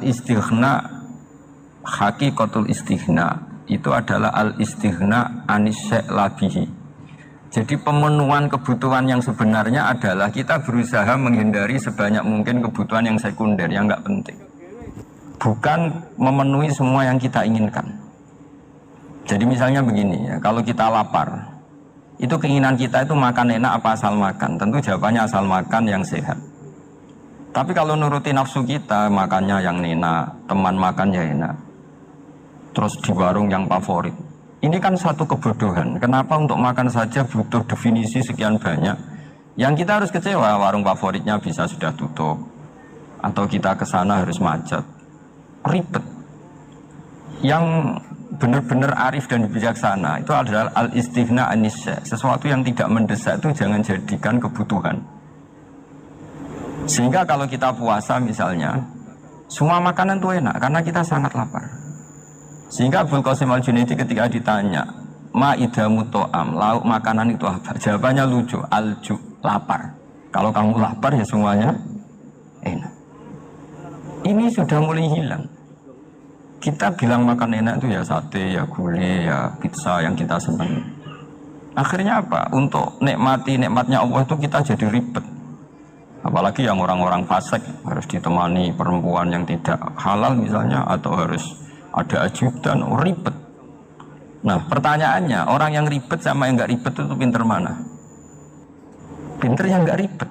Istighna, hakikatul istighna itu adalah al-istighna anis labihi. Jadi pemenuhan kebutuhan yang sebenarnya adalah kita berusaha menghindari sebanyak mungkin kebutuhan yang sekunder, yang nggak penting. Bukan memenuhi semua yang kita inginkan. Jadi misalnya begini ya, kalau kita lapar, itu keinginan kita itu makan enak apa asal makan? Tentu jawabannya asal makan yang sehat. Tapi kalau nuruti nafsu kita, makannya yang enak, teman makan ya enak, terus di warung yang favorit. Ini kan satu kebodohan. Kenapa untuk makan saja butuh definisi sekian banyak? Yang kita harus kecewa, warung favoritnya bisa sudah tutup, atau kita ke sana harus macet, ribet. Yang benar-benar arif dan bijaksana itu adalah al-istighna anisya. Sesuatu yang tidak mendesak itu jangan jadikan kebutuhan. Sehingga kalau kita puasa misalnya, semua makanan itu enak karena kita sangat lapar. Sehingga Abul Qasim Al-Junaidi ketika ditanya, ma'idamu to'am, lauk makanan itu apa? Jawabannya lucu, alju, lapar. Kalau kamu lapar ya semuanya enak. Ini sudah mulai hilang. Kita bilang makan enak itu ya sate, ya gulai, ya pizza yang kita senang. Akhirnya apa? Untuk nikmatnya Allah itu kita jadi ribet. Apalagi yang orang-orang fasik harus ditemani perempuan yang tidak halal misalnya, atau harus ada ajudan, ribet. Nah pertanyaannya, orang yang ribet sama yang nggak ribet itu pinter mana? Pinter yang nggak ribet.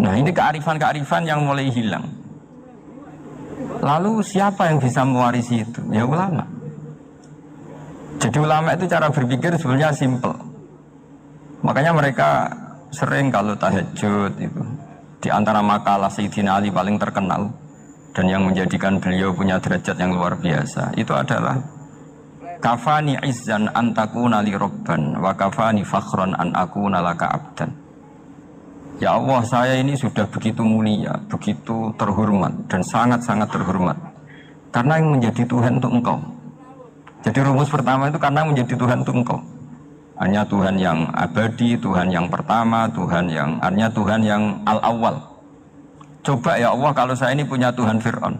Nah ini kearifan-kearifan yang mulai hilang. Lalu siapa yang bisa mewarisi itu? Ya ulama. Jadi ulama itu cara berpikir sebenarnya simple. Makanya mereka sering kalau tahajud itu, di antara makalah Sayyidina Ali paling terkenal dan yang menjadikan beliau punya derajat yang luar biasa itu adalah kafani izzan an takuna li robban wa kafani fakhran an akuna laka abdan. Ya Allah, saya ini sudah begitu mulia, begitu terhormat dan sangat-sangat terhormat karena yang menjadi Tuhan itu Engkau. Jadi rumus pertama itu karena menjadi Tuhan itu Engkau. Hanya Tuhan yang abadi, Tuhan yang pertama, hanya Tuhan yang al-awwal. Coba ya Allah, kalau saya ini punya Tuhan Fir'aun,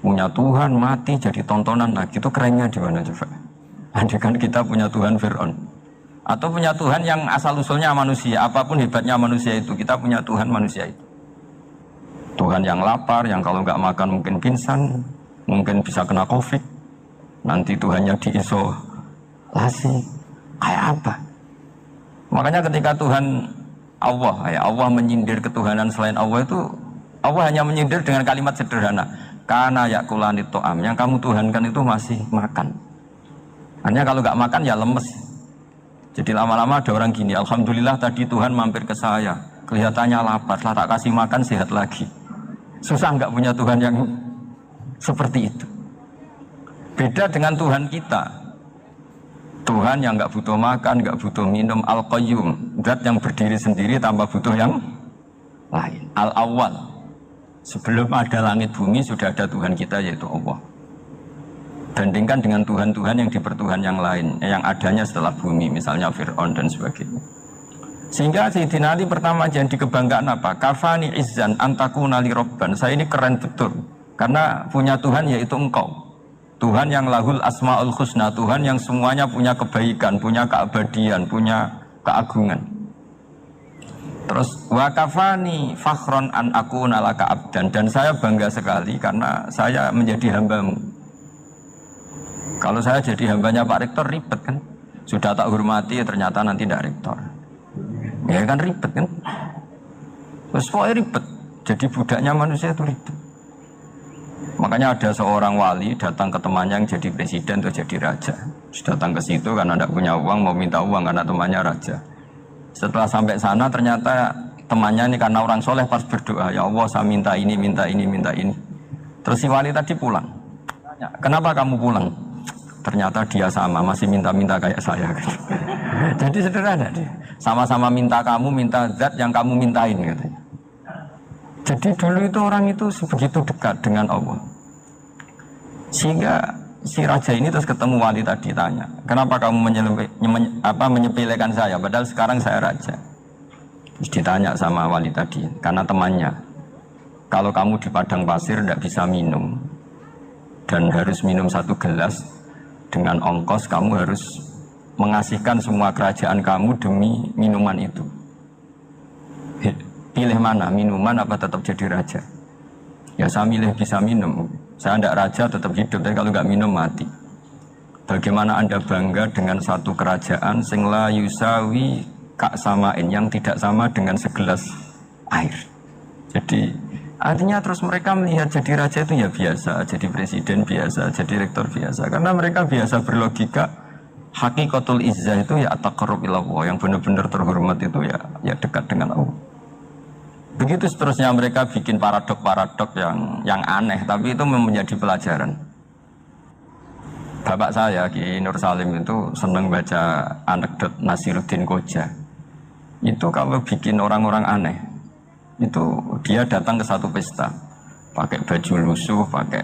punya Tuhan mati jadi tontonan lagi, itu kerennya di mana coba? Andaikan kita punya Tuhan Fir'aun, atau punya Tuhan yang asal-usulnya manusia, apapun hebatnya manusia itu, kita punya Tuhan manusia itu. Tuhan yang lapar, yang kalau nggak makan mungkin pingsan, mungkin bisa kena COVID, nanti Tuhannya diisolasi. Kayak apa? Makanya ketika Tuhan Allah menyindir ketuhanan selain Allah itu, Allah hanya menyindir dengan kalimat sederhana, karena yakulani to'am, yang kamu tuhankan itu masih makan. Hanya kalau nggak makan ya lemes. Jadi lama-lama ada orang gini, alhamdulillah tadi Tuhan mampir ke saya, kelihatannya lapar, setelah tak kasih makan sehat lagi. Susah nggak punya Tuhan yang seperti itu. Beda dengan Tuhan kita. Tuhan yang nggak butuh makan, nggak butuh minum, al-qayyum, zat yang berdiri sendiri tanpa butuh yang lain, al-awwal. Sebelum ada langit bumi sudah ada Tuhan kita, yaitu Allah. Bandingkan dengan Tuhan-Tuhan yang dipertuhan yang lain, yang adanya setelah bumi, misalnya Fir'aun dan sebagainya. Sehingga Sayyidina Ali pertama jadi kebanggaan apa? Kafani izzan antakuna li robban. Saya ini keren betul karena punya Tuhan yaitu Engkau. Tuhan yang lahul asma'ul husna, Tuhan yang semuanya punya kebaikan, punya keabadian, punya keagungan. Terus wa kafani fakhron an akuna laka abdan, dan saya bangga sekali karena saya menjadi hambamu. Kalau saya jadi hambanya Pak Rektor ribet kan, sudah tak hormati ternyata nanti tidak rektor, ya kan ribet kan. Terus pokoknya ribet, jadi budaknya manusia itu ribet. Makanya ada seorang wali datang ke temannya yang jadi presiden atau jadi raja. Datang ke situ karena tidak punya uang, mau minta uang karena temannya raja. Setelah sampai sana ternyata temannya ini karena orang soleh pas berdoa, ya Allah saya minta ini, minta ini, minta ini. Terus si wali tadi pulang. Tanya, kenapa kamu pulang? Ternyata dia sama, masih minta-minta kayak saya. Jadi sederhana dia. Sama-sama minta kamu, minta zat yang kamu mintain katanya. Jadi dulu itu orang itu sebegitu dekat dengan Allah. Sehingga si raja ini terus ketemu wali tadi, tanya, kenapa kamu menyepelekan saya padahal sekarang saya raja? Terus ditanya sama wali tadi, karena temannya. Kalau kamu di padang pasir tidak bisa minum dan harus minum 1 gelas, dengan ongkos kamu harus mengasihkan semua kerajaan kamu demi minuman itu. Pilih mana, minuman apa tetap jadi raja? Ya saya milih bisa minum. Saya tidak raja tetap hidup, tapi kalau nggak minum mati. Bagaimana Anda bangga dengan satu kerajaan sing la yusawi kak samain, yang tidak sama dengan segelas air. Jadi artinya terus mereka melihat jadi raja itu ya biasa, jadi presiden biasa, jadi rektor biasa. Karena mereka biasa berlogika hakikatul izzah itu ya at-taqarrub ilallah, yang benar-benar terhormat itu ya dekat dengan Allah. Begitu seterusnya mereka bikin paradok-paradok yang aneh, tapi itu menjadi pelajaran. Bapak saya Ki Nur Salim itu senang baca anekdot Nasiruddin Koja. Itu kalau bikin orang-orang aneh, itu dia datang ke satu pesta pakai baju lusuh, pakai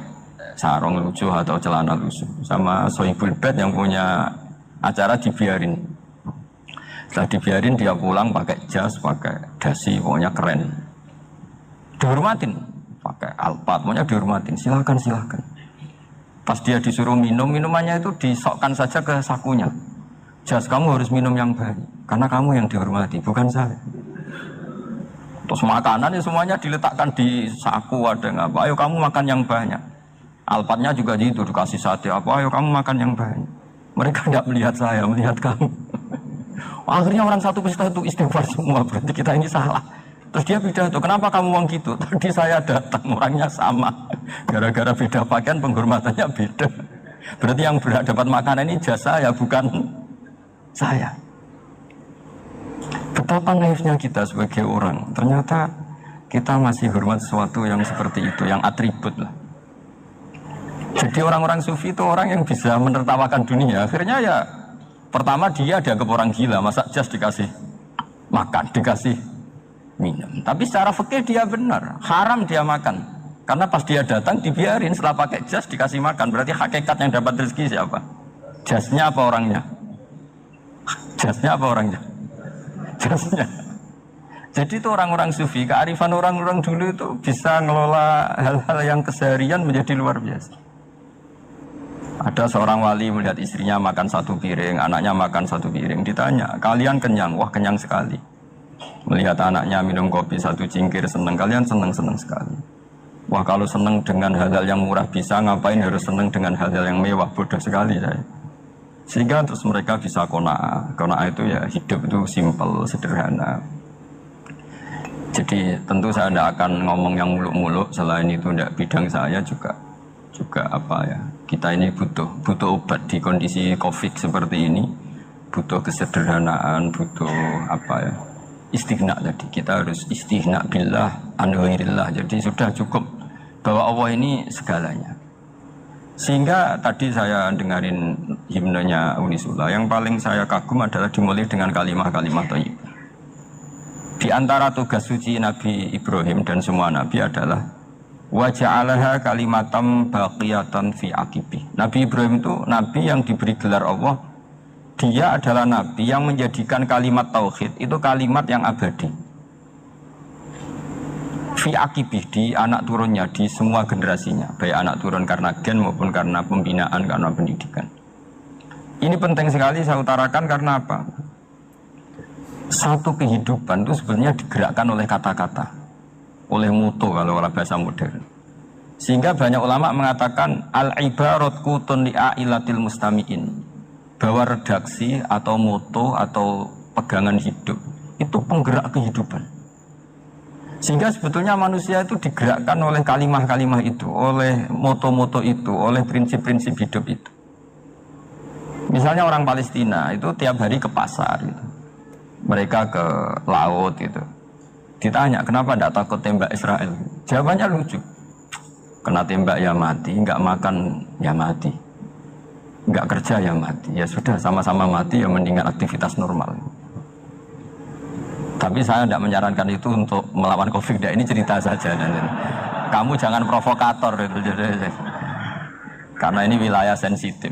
sarung lucu atau celana lusuh, sama Sohibul Bait yang punya acara dibiarin. Setelah dibiarin dia pulang pakai jas, pakai dasi, pokoknya keren, dihormatin, pakai alpat, pokoknya dihormatin, silakan. Pas dia disuruh minum, minumannya itu disokkan saja ke sakunya. Jas, kamu harus minum yang banyak karena kamu yang dihormati, bukan saya. Terus makanan ya semuanya diletakkan di saku, ada yang apa, ayo kamu makan yang banyak. Alpatnya juga gitu, dikasih sate apa, ayo kamu makan yang banyak. Mereka tidak melihat saya, melihat kamu. Akhirnya orang satu pesta itu istighfar semua, berarti kita ini salah. Terus dia pidato, kenapa kamu ngomong gitu? Tadi saya datang, orangnya sama. Gara-gara beda pakaian, penghormatannya beda. Berarti yang berhak dapat makanan ini jasa ya, bukan saya. Betapa naifnya kita sebagai orang. Ternyata kita masih hormat sesuatu yang seperti itu, yang atribut lah. Jadi orang-orang sufi itu orang yang bisa menertawakan dunia. Akhirnya ya, pertama dia dianggap orang gila, masa jas dikasih makan, dikasih minum. Tapi secara fikih dia benar, haram dia makan. Karena pas dia datang dibiarin, setelah pakai jas dikasih makan. Berarti hakikat yang dapat rezeki siapa? Jasnya apa orangnya? Jasnya apa orangnya? Jasnya. Jadi itu orang-orang sufi, kearifan orang-orang dulu itu bisa ngelola hal-hal yang keseharian menjadi luar biasa. Ada seorang wali melihat istrinya makan 1 piring, anaknya makan 1 piring. Ditanya, kalian kenyang? Wah, kenyang sekali. Melihat anaknya minum kopi 1 cingkir, senang. Kalian senang sekali. Wah, kalau senang dengan hal-hal yang murah bisa, ngapain harus senang dengan hal-hal yang mewah? Bodoh sekali saya. Sehingga terus mereka bisa qanaah. Qanaah itu ya hidup itu simpel, sederhana. Jadi tentu saya tidak akan ngomong yang muluk-muluk, selain itu tidak bidang saya juga apa ya, kita ini butuh obat di kondisi COVID seperti ini, butuh kesederhanaan, butuh apa ya, istighna. Tadi kita harus istighna billah an ghairillah. Jadi sudah cukup bahwa Allah ini segalanya. Sehingga tadi saya dengarin himnenya Unisula, yang paling saya kagum adalah dimulai dengan kalimat-kalimat thayyibah. Di antara tugas suci Nabi Ibrahim dan semua Nabi adalah wa ja'alaha kalimatam baqiyatan fi aqibi. Nabi Ibrahim itu Nabi yang diberi gelar Allah. Dia adalah Nabi yang menjadikan kalimat tauhid itu kalimat yang abadi. Fi aqibi, di anak turunnya, di semua generasinya, baik anak turun karena gen maupun karena pembinaan, karena pendidikan. Ini penting sekali saya utarakan karena apa? Satu kehidupan itu sebenarnya digerakkan oleh kata-kata, oleh mutu kalau orang bahasa modern. Sehingga banyak ulama mengatakan al-ibarat kutun li'ailatil mustami'in, bahwa redaksi atau mutu atau pegangan hidup itu penggerak kehidupan. Sehingga sebetulnya manusia itu digerakkan oleh kalimah-kalimah itu, oleh moto-moto itu, oleh prinsip-prinsip hidup itu. Misalnya orang Palestina itu tiap hari ke pasar gitu. Mereka ke laut gitu. Ditanya kenapa tidak takut tembak Israel? Jawabannya lucu. Kena tembak ya mati, nggak makan ya mati, nggak kerja ya mati. Ya sudah, sama-sama mati ya mendingan aktivitas normal. Tapi saya tidak menyarankan itu untuk melawan COVID. Ini cerita saja. Kamu jangan provokator itu, karena ini wilayah sensitif.